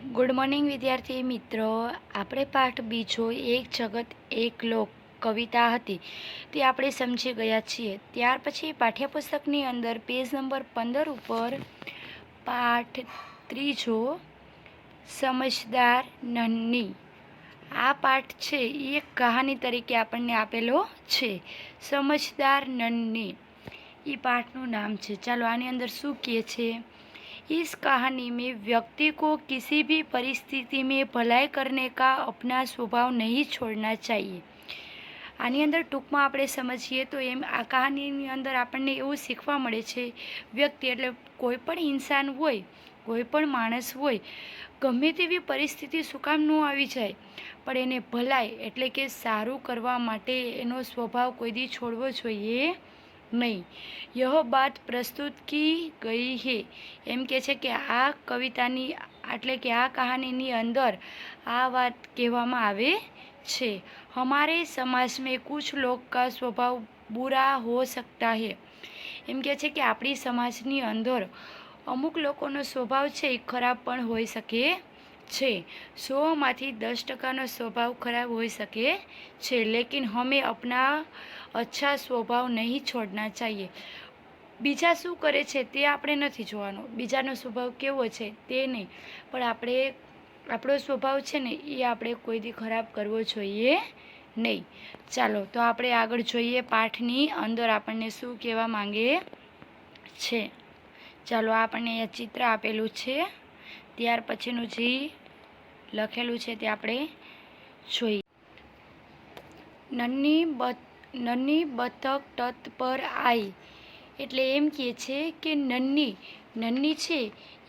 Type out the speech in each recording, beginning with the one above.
Good morning વિદ્યાર્થી મિત્રો, આપણે પાઠ બીજો એક જગત એક લોક કવિતા હતી તે આપણે સમજી ગયા છીએ। ત્યાર પછી પાઠ્યપુસ્તકની અંદર પેજ નંબર 15 ઉપર પાઠ ત્રીજો સમજદાર નન્ની આ પાઠ છે એ એક કહાની તરીકે આપણને આપેલો છે। સમજદાર નન્ની એ પાઠનું નામ છે। ચાલો આની અંદર શું કહે છે। इस कहानी में व्यक्ति को किसी भी परिस्थिति में भलाई करने का अपना स्वभाव नहीं छोड़ना चाहिए। આની અંદર ટૂંકમાં આપણે સમજીએ તો એમ આ કહાનીની અંદર આપણને એવું શીખવા મળે છે, વ્યક્તિ એટલે કોઈ પણ ઇન્સાન હોય, કોઈ પણ માણસ હોય, ગમે તેવી પરિસ્થિતિ શું કામ ન આવી જાય પણ એને ભલાઈ એટલે કે સારું કરવા માટે એનો સ્વભાવ કોઈ દી છોડવો જોઈએ નહીં। यह बात प्रस्तुत की गई है। એમ કે છે કે આ કવિતાની એટલે કે આ કહાનીની અંદર આ વાત કહેવામાં આવે છે। हमारे समाज में कुछ लोग का स्वभाव बुरा हो सकता है। એમ કે છે કે આપણી સમાજની અંદર અમુક લોકોનો સ્વભાવ છે એ ખરાબ પણ હોઈ શકે છે। 100માંથી 10% स्वभाव खराब हो सके छे, लेकिन हमें अपना अच्छा स्वभाव नहीं छोड़ना चाहिए। બીજા શું કરે છે તે આપણે નથી જોવાનો, બીજાનો સ્વભાવ કેવો છે તે નહીં, પણ આપણે આપણો સ્વભાવ છે ને એ આપણે કોઈ દી ખરાબ કરવો જોઈએ નહીં। ચાલો તો આપણે આગળ જોઈએ પાઠની અંદર આપણને શું કહેવા માંગે છે। ચાલો આપણને અહીંયા ચિત્ર આપેલું છે, ત્યાર પછીનું જે લખેલું છે તે આપણે જોઈએ। નન્ની બતક તટ પર આવી એટલે એમ કહે છે કે નન્ની છે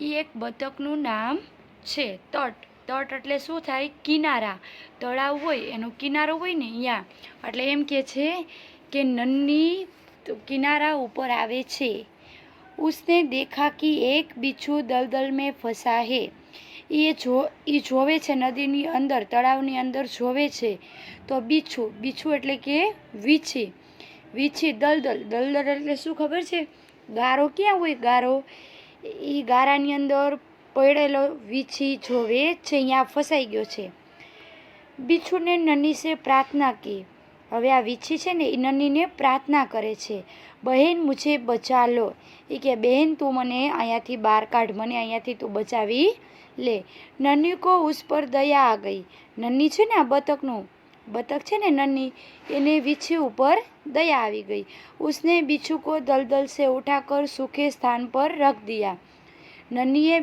એ એક બતકનું નામ છે। તટ એટલે શું થાય, કિનારા, તળાવ હોય એનો કિનારો હોય ને અહીંયા, એટલે એમ કહે છે કે નન્ની કિનારા ઉપર આવે છે। उसने देखा कि एक बिच्छू दलदल में फंसा है। એ જોવે છે નદીની અંદર, તળાવની અંદર જોવે છે તો બીછું એટલે કે વીછી દલદલ એટલે શું ખબર છે, ગારો ક્યાં હોય, ગારો, એ ગારાની અંદર પડેલો વીછી જોવે છે, અહીંયા ફસાઈ ગયો છે। બીછુને નન્ની સે પ્રાર્થના કી, હવે આ વીછી છે ને એ નન્નીને પ્રાર્થના કરે છે। બહેન મુझे બચા લો, એ કે બહેન તું મને અહીંયાથી બહાર કાઢ, મને અહીંયાથી તું બચાવી ले। नन्नी को उस पर दया आ गई। नन्नी છે ને આ બતક છે ને નન્ની, એને વીછી ઉપર દયા આવી ગઈ। उसने बिच्छू को दलदल से उठाकर सूखे स्थान पर रख दिया। નન્નીએ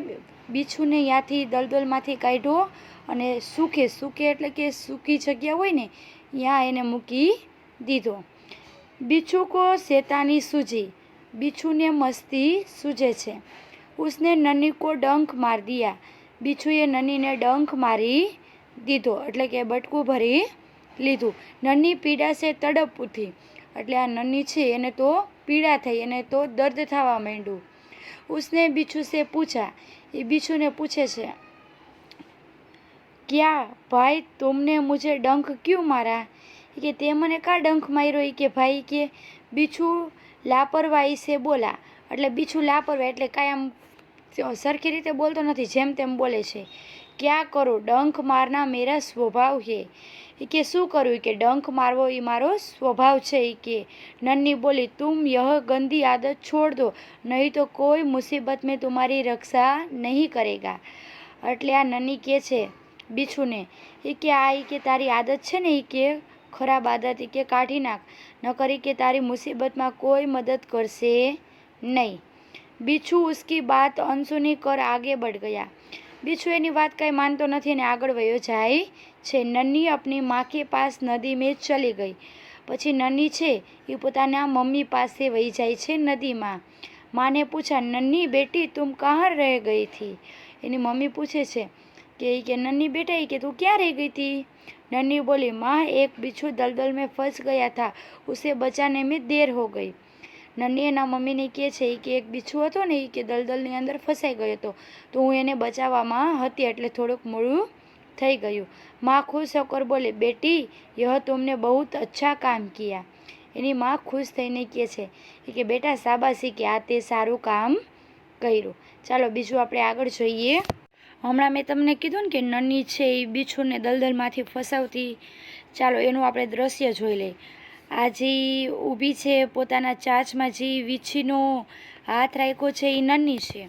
બીછુને ત્યાંથી દલદલમાંથી કાઢ્યો અને સૂકે એટલે કે સૂકી જગ્યા હોય ને ત્યાં એને મૂકી દીધો। बिच्छू को शैतानी सूझी, बिच्छूને મસ્તી સૂझે છે। उसने नन्नी को डंक मार दिया, બીછુએ નન્નીને ડંખ મારી દીધો એટલે કે બટકું ભરી લીધું। નન્ની પીડા સે તડપ ઉઠી, એટલે આ નન્ની છે એને તો પીડા થઈ, એને તો દર્દ થવા માંડ્યું। उसने बिच्छू से पूछा, એ બીછુને પૂછે છે क्या भाई तुमने मुझे डंक क्यों मारा, કે તે મને કા ડંખ માર્યો, કે ભાઈ કે બીછું લાપરવાહી સે બોલા, એટલે બીછું લાપરવાહી એટલે કાંઈ આમ સરખી રીતે બોલતો નથી, જેમ તેમ બોલે છે। ક્યાં કરું, ડંખ મારના મેરા સ્વભાવ હે, એ કે શું કરું, કે ડંખ મારવો એ મારો સ્વભાવ છે। એ કે નન્ની બોલી तुम यह गंदी आदत छोड़ दो, नहीं तो कोई मुसीबत में तुम्हारी रक्षा नहीं करेगा। એટલે આ નન્ની કહે છે બીછુને, એ કે આ એ કે તારી આદત છે ને, એ કે ખરાબ આદત, એ કે કાઢી નાખ, ન કરી કે તારી મુસીબતમાં કોઈ મદદ કરશે નહીં। बिच्छू उसकी बात अनसुनी कर आगे बढ़ गया। बिच्छू એની વાત કાંઈ માનતો નથી અને આગળ વયો જાય છે। નન્ની अपनी माँ के पास नदी में चली गई, પછી નન્ની છે એ પોતાના મમ્મી પાસે વહી જાય છે નદીમાં। माँ ने पूछा नन्नी बेटी तुम कहाँ रह गई थी, એની મમ્મી પૂછે છે કે नन्नी बेटा કે તું ક્યાં રહી ગઈ थी। नन्नी बोली माँ एक बिच्छू दलदल में फंस गया था, उसे बचाने में देर हो गई। નન્ની એના મમ્મીને કહે છે કે એક બીછું હતો ને એ કે દલદલની અંદર ફસાઈ ગયો હતો, તો હું એને બચાવવામાં હતી એટલે થોડુંક મોડું થઈ ગયું। माँ खुश होकर बोले बेटी यह तुमने बहुत अच्छा काम किया। એની માँ ખુશ થઈને કહે છે કે બેટા શાબાશી કે આ તે સારું કામ કર્યું। ચાલો બીજું આપણે આગળ જોઈએ। હમણાં મેં તમને કીધું ને કે નન્ની છે એ બીછુને દલદલમાંથી ફસાવતી. ચાલો એનું આપણે દ્રશ્ય જોઈ લઈએ. આ જે ઊભી છે પોતાના ચાંચમાં જે વીછીનો હાથ રાખ્યો છે એ નન્ની છે.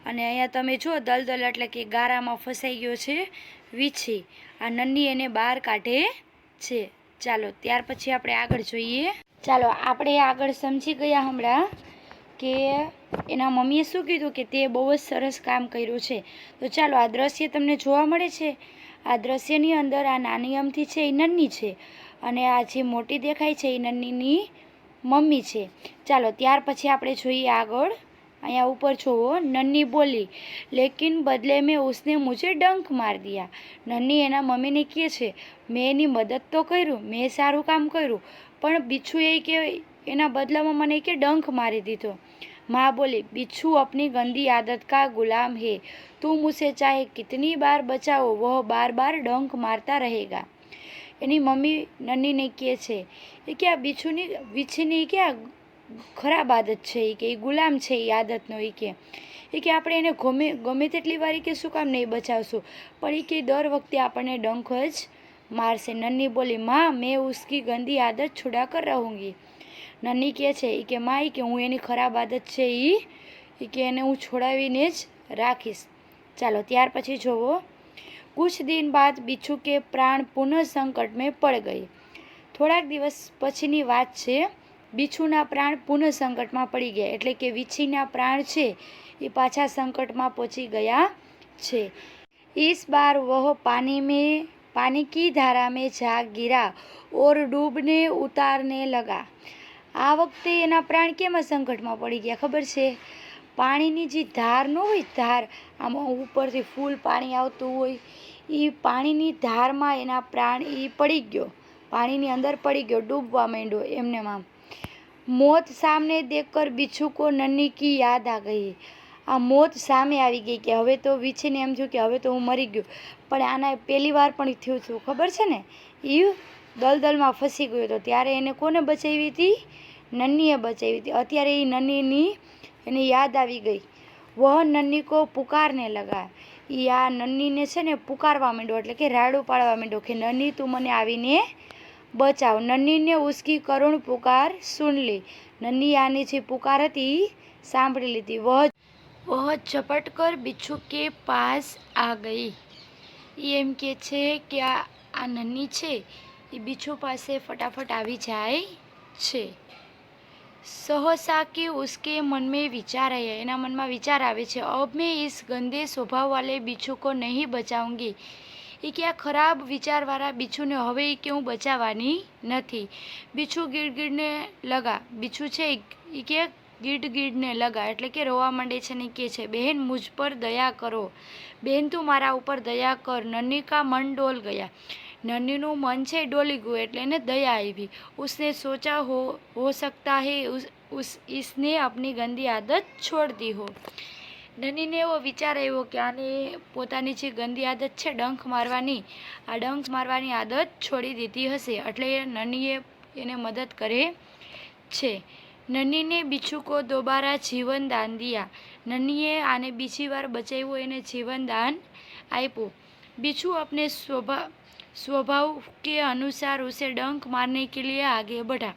અને અહીંયા તમે જો દલદલ એટલે કે ગારામાં ફસાઈ ગયો છે વીછી. આ નન્ની એને બહાર કાઢે છે. ચાલો ત્યાર પછી આપણે આગળ જોઈએ. ચાલો આપણે આગળ સમજી ગયા હમણાં કે એના મમ્મીએ શું કીધું કે તે બહુ જ સરસ કામ કર્યું છે. તો ચાલો આ દ્રશ્ય તમને જોવા મળે છે. આ દ્રશ્યની અંદર આ નાની અમથી છે એ નન્ની છે અને આ જે મોટી દેખાય છે એ નન્નીની મમ્મી છે. ચાલો ત્યાર પછી આપણે જોઈએ આગળ. અહીંયા ઉપર જોવો, નન્ની બોલી લેકિન બદલે મેં ઉસને મુझे ડંક માર દિયા. નન્ની એના મમ્મીને કહે છે મેં એની મદદ તો કર્યું, મેં સારું કામ કર્યું, પણ બીછુ એ કે એના બદલામાં મને કે ડંક મારી દીધો. माँ बोली बिच्छू अपनी गंदी आदत का गुलाम है, तुम उसे चाहे कितनी बार बचाओ वह बार बार डंक मारता रहेगा. એની મમ્મી નન્નીને કહે છે એ કે આ વીછીની કે આ ખરાબ આદત છે એ કે એ ગુલામ છે એ આદતનો એ કે આપણે એને ગમે તેટલી વાર કે શું કામ નહીં બચાવશું પણ એ કે દર વખતે આપણને ડંક જ મારશે. નન્ની બોલી माँ मैं उसकी गंदी आदत छुड़ा कर रहूँगी. નન્ની કહે છે એ કે માં કે હું એની ખરાબ આદત છે એ કે એને હું છોડાવીને જ રાખીશ. ચાલો ત્યાર પછી જોવો. कुछ दिन बाद बिच्छू के प्राण पुनः संकट में पड़ गए. થોડાક દિવસ પછીની વાત છે. बिच्छूના પ્રાણ પુનઃ સંકટમાં પડી ગયા એટલે કે વીછીના પ્રાણ છે એ પાછા સંકટમાં પહોંચી ગયા છે. इस बार वह पानी की धारा में जा गिरा और डूबने उतारने लगा. આ વખતે એના પ્રાણ કેમાં સંકટમાં પડી ગયા ખબર છે? પાણીની જે ધાર ન હોય, ધાર આમાં ઉપરથી ફૂલ પાણી આવતું હોય એ પાણીની ધારમાં એના પ્રાણ એ પડી ગયો, પાણીની અંદર પડી ગયો, ડૂબવા માંડ્યો એમનેમાં. મોત સામને દેખકર बिच्छू को नन्ही की याद आ गई. આ મોત સામે આવી ગઈ કે હવે તો વીછીને એમ થયું કે હવે તો હું મરી ગયો. પણ આના પહેલી વાર પણ થયું હતું ખબર છે ને, એ દલદલમાં ફસી ગયો હતો ત્યારે એને કોને બચાવી હતી? નન્નીએ બચાવી હતી. અત્યારે એ નન્નીની એને યાદ આવી ગઈ. વહ નન્ની કો પુકારને લગા. એ આ નન્નીને છે ને પુકારવા માંડ્યો એટલે કે રાડું પાડવા માંડ્યો કે નન્ની તું મને આવીને બચાવ. નન્નીને ઉસકી કરુણ પુકાર સુન લી. નન્ની આની જે પુકાર હતી સાંભળી લીધી. વહ ઝપટ કર बिच्छू કે પાસ આ ગઈ. એ એમ કે છે કે આ નન્ની છે એ बिच्छू પાસે ફટાફટ આવી જાય છે. सहसा कि उसके मन में विचार आया. એના મનમાં વિચાર આવે છે अब मैं इस गंदे स्वभाव वाले बिच्छू को नहीं बचाऊंगी. એ કે આ ખરાબ વિચારવાળા बिच्छूને હવે એ કે હું બચાવવાની નથી. बिच्छू ગીડગીડને લગા. बिच्छू છે એ કે ગીડગીડને લગા એટલે કે રોવા માંડે છે ને કે છે બહેન મુझ પર દયા કરો, બહેન તું મારા ઉપર દયા કર. નન્ની કા મન ડોલ ગયા. નન્નીનું મન છે ડોલી ગયું એટલે એને દયા આવી. उसने सोचा हो सकता है इसने अपनी गंदी आदत छोड़ दी हो. નન્નીને એવો વિચાર આવ્યો કે આને પોતાની જે ગંદી આદત છે ડંખ મારવાની, આ ડંખ મારવાની આદત છોડી દીધી હશે એટલે નન્નીએ એને મદદ કરે છે. નન્નીને बिच्छू को दोबारा जीवन दान दिया. નન્નીએ આને બીજી વાર બચાવ્યો, એને જીવન દાન આપ્યું. बिच्छू अपने स्वभाव के अनुसार उसे डंक मारने के लिए आगे बढ़ा.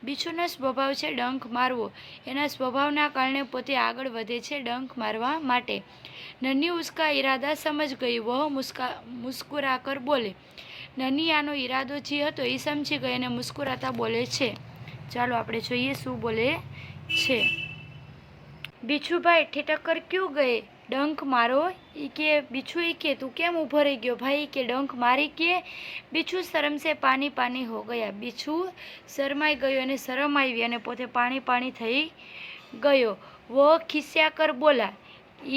बिच्छूનો સ્વભાવ છે ડંખ મારવો, એના સ્વભાવના કારણે પોતે આગળ વધે છે ડંખ મારવા માટે. નન્ની ઉસકા ઈરાદા સમજ ગઈ. વહ મુસ્કુરાકર બોલે. નન્ની આનો ઈરાદો જે હતો એ સમજી ગઈ અને મુસ્કુરાતા બોલે છે. ચાલો આપણે જોઈએ શું બોલે છે. बिच्छू भाई ठिठक कर क्यों गए? डंक मारो. એ કે बिच्छू એ કે તું કેમ ઊભો રહી ગયો ભાઈ કે ડંખ મારી કે? बिच्छू शर्म से पानी पानी हो गया. बिच्छू શરમાઈ ગયો અને શરમ આવી અને પોતે પાણી પાણી થઈ ગયો. वो खिसिया कर बोला.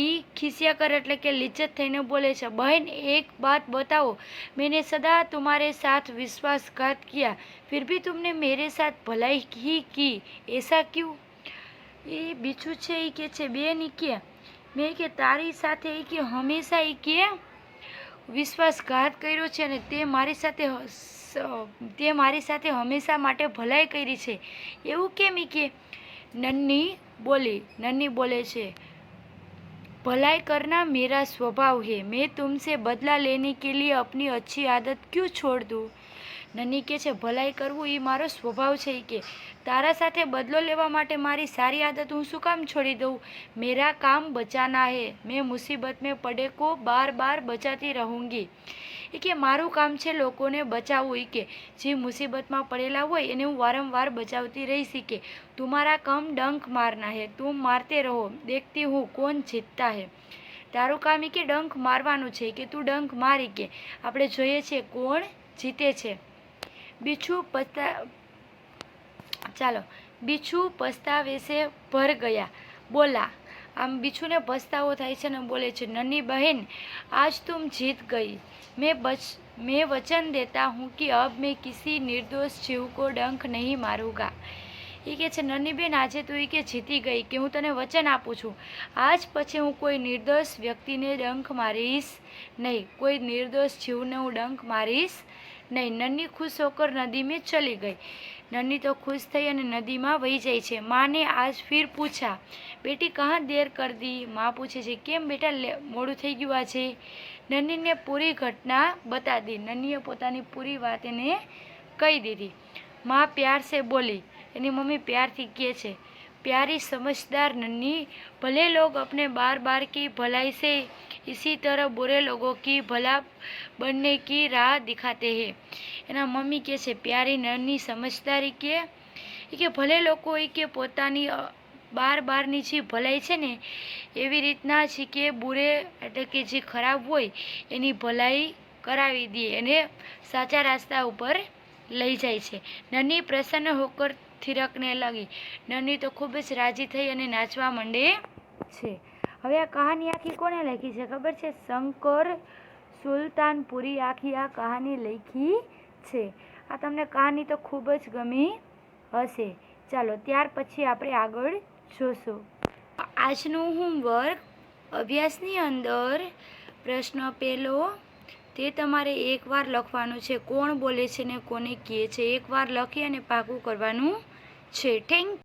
એ खिसिया कर એટલે કે લિજ્જત થઈને બોલે છે બહેન एक बात बताओ, मैंने सदा तुम्हारे साथ विश्वासघात किया फिर भी तुमने मेरे साथ भलाई ही की, ऐसा क्यों? એ बिच्छू છે એ કે છે બેન એ કે મેં કે તારી સાથે એ કે હંમેશા એ કે વિશ્વાસઘાત કર્યો છે અને તે મારી સાથે હંમેશા માટે ભલાઈ કરી છે, એવું કેમ એ કે? નન્ની બોલે છે भलाई करना मेरा स्वभाव है, मैं तुमसे बदला लेने के लिए अपनी अच्छी आदत क्यों छोड़ दूँ। નની કે છે ભલાઈ કરવું એ મારો સ્વભાવ છે કે તારા સાથે બદલો લેવા માટે મારી સારી આદત હું શું કામ છોડી દઉં। મેરા કામ બચાના હે, મેં મુસીબત મેં પડે કો બાર બાર બચાતી રહુંગી। એ કે મારું કામ છે લોકોને બચાવવું। એ કે જે મુસીબતમાં પડેલા હોય એને હું વારંવાર બચાવતી રહીશ। કે તુમારા કામ ડંક મારના હે, તુમ મારતે રહો, દેખતી હું કોણ જીતતા હે। તારું કામ એ કે ડંક મારવાનું છે કે તું ડંક મારી કે આપણે જોઈએ છે કોણ જીતે છે। બીછું પસ્તાવે છે ભર ગયા બોલા। આમ બીછુને પસ્તાવો થાય છે ને બોલે છે નन्ही बहन आज तुम जीत गई, मैं वचन देता हूँ कि अब मैं किसी निर्दोष जीव को डंक नहीं मारूंगा। એ કે છે નन्ही બેન આજે તું એ કે જીતી ગઈ કે હું તને વચન આપું છું આજ પછી હું કોઈ નિર્દોષ વ્યક્તિને ડંખ મારીશ નહીં, કોઈ નિર્દોષ જીવને હું ડંખ મારીશ નહીં। નन्ही खुश होकर नदी में चली गई। नन्ही तो खुश થઈ અને નદીમાં વહી જાય છે। माँ ने आज फिर पूछा बेटी कहाँ देर कर दी। माँ પૂછે છે કેમ બેટા મોડું થઈ ગયું આજે। नन्ही ने पूरी घटना बता दी। नन्हीએ પોતાની પૂરી વાત એને કહી દીધી। माँ प्यार से बोली, એની મમ્મી प्यारથી કહે છે प्यारी समझदार नन्ही, भले लोग अपने बार बार की भलाई से इसी तरह बुरे लोगों की भला बनने की राह दिखाते हैं। એના મમ્મી કહે છે પ્યારી નન્ही સમજદારી કે ભલે લોકો એ કે પોતાની બારની જે ભલાઈ છે ને એવી રીતના છે કે બુરે એટલે કે જે ખરાબ હોય એની ભલાઈ કરાવી દે અને સાચા રસ્તા ઉપર લઈ જાય છે। નન્ही પ્રસન્ન હોકર થિરકને લગી। નન્ही તો ખૂબ જ રાજી થઈ અને નાચવા માંડે છે। હવે આ કહાની આખી કોને લખી છે ખબર છે? શંકર સુલતાનપુરી આખી આ કહાની લખી છે। આ તમને કહાની તો ખૂબ જ ગમી હશે। ચાલો ત્યાર પછી આપણે આગળ જોશું। આજનું હોમવર્ક અભ્યાસની અંદર પ્રશ્ન પહેલો તે તમારે એકવાર લખવાનું છે, કોણ બોલે છે ને કોને કહે છે, એકવાર લખી અને પાકું કરવાનું છે। થેન્ક